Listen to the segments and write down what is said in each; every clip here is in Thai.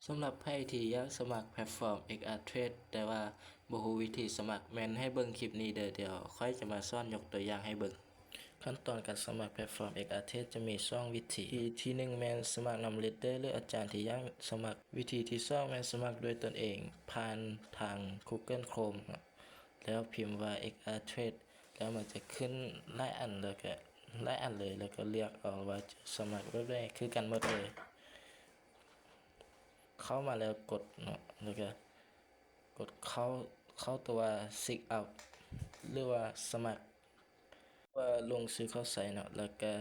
สำหรับไผที่อยากสมัครแพลตฟอร์ม XR Trade แต่ว่าบ่ฮู้วิธีสมัครแม่นให้เบิ่งคลิปนี้เด้อเดี๋ยวค่อยจะมาสอนยกตัวอย่างให้เบิ่งขั้นตอนการสมัครแพลตฟอร์ม XR Trade จะมี2วิธีที่1แม่นสมัครนำ Leader หรืออาจารย์ที่ยังสมัครวิธีที่2แม่นสมัครด้วยตนเองผ่านทาง Google Chrome แล้วพิมพ์ว่า XR Trade แล้วมันจะขึ้นหลายอันแล้วก็เลือกเอาว่าจะสมัครแบบใดคือกันหมดเลยเข้ามาแล้วกดเนาะแล้วก็กดเข้าตัว sign up หรือว่าสมัครว่าลงชื่อเข้าใส่เนาะแล้วก็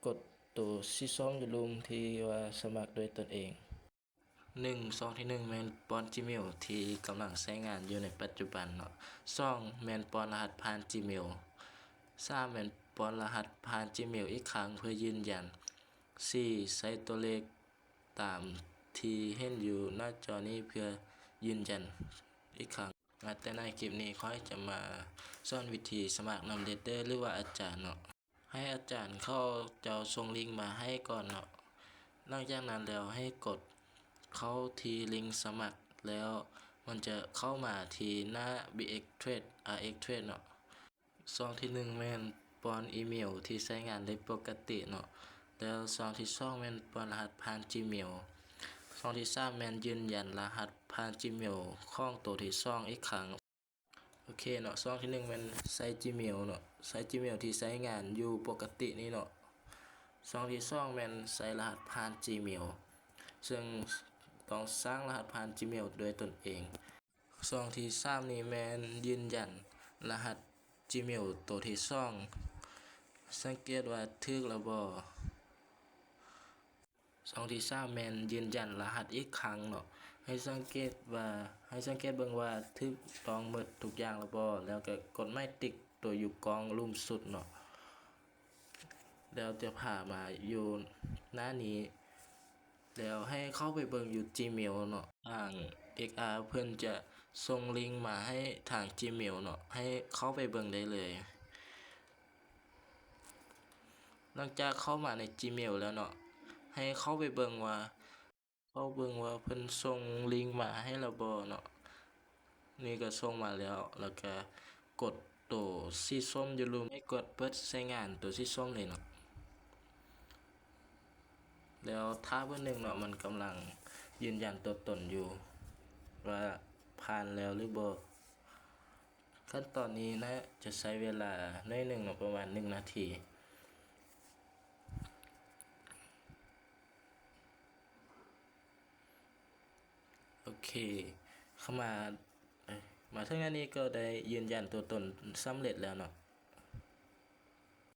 กดตัวที่2อยู่ลุมที่ว่าสมัครด้วยตนเองช่องที่1แม่นป้อน Gmail ที่กำลังใช้งานอยู่ในปัจจุบันเนาะ2แม่นป้อนรหัสผ่าน Gmail 3แม่นป้อนรหัสผ่าน Gmail อีกครั้งเพื่อยืนยัน4ใส่ตัวเลขตามที่เห็นอยู่หน้าจอนี้เพื่อยืนยันอีกครั้งแต่ในคลิปนี้ค่อยจะมาสอนวิธีสมัครนำ Leader หรือว่าอาจารย์เนาะให้อาจารย์เขาจะส่งลิงก์มาให้ก่อนเนาะหลังจากนั้นแล้วให้กดเข้าที่ลิงก์สมัครแล้วมันจะเข้ามาที่หน้า BX Trade RX Trade เนาะช่องที่1แม่นป้อนอีเมลที่ใช้งานได้ปกติเนาะแล้วช่องที่2แม่นป้อนรหัสผ่าน Gmail ช่องที่3แม่นยืนยันรหัสผ่าน Gmail ของตัวที่2อีกครั้งโอเคเนาะช่องที่1แม่นใส่ Gmail เนาะใส่ Gmail ที่ใช้งานอยู่ปกตินี่เนาะช่องที่2แม่นใส่รหัสผ่าน Gmail ซึ่งต้องสร้างรหัสผ่าน Gmail ด้วยตนเองช่องที่3นี่แม่นยืนยันรหัส Gmail ตัวที่2สังเกตว่าถูกแล้วบ่ช่องที่3แม่นยืนยันรหัสอีกครั้งเนาะให้สังเกตเบิ่งว่าถูกต้องหมดทุกอย่างแล้วบ่แล้วก็กดไม้ติ๊กตัวอยู่กองลุ่มสุดเนาะแล้วจะพามาอยู่หน้านี้แล้วให้เข้าไปเบิ่งอยู่ Gmail เนาะทาง XR เพิ่นจะส่งลิงก์มาให้ทาง Gmail เนาะให้เข้าไปเบิ่งได้เลยหลังจากเข้ามาใน Gmail แล้วเนาะให้เข้าไปเบิ่งว่าเพิ่นส่งลิงก์มาให้แล้วบ่เนาะนี่ก็ส่งมาแล้วก็กดตัวสีส้มอยู่ลุมให้กดเปิดใช้งานตัวสีส้มเลยเนาะแล้วถ้าเพิ่นนึงเนาะมันกำลังยืนยันตัวตนอยู่ว่าผ่านแล้วหรือบ่ขั้นตอนนี้นะจะใช้เวลาน้อยหนึ่งเนาะประมาณ1นาทีโอเคเข้ามาถึงอันนี้ก็ได้ยืนยันตัวตนสำเร็จแล้วเนาะ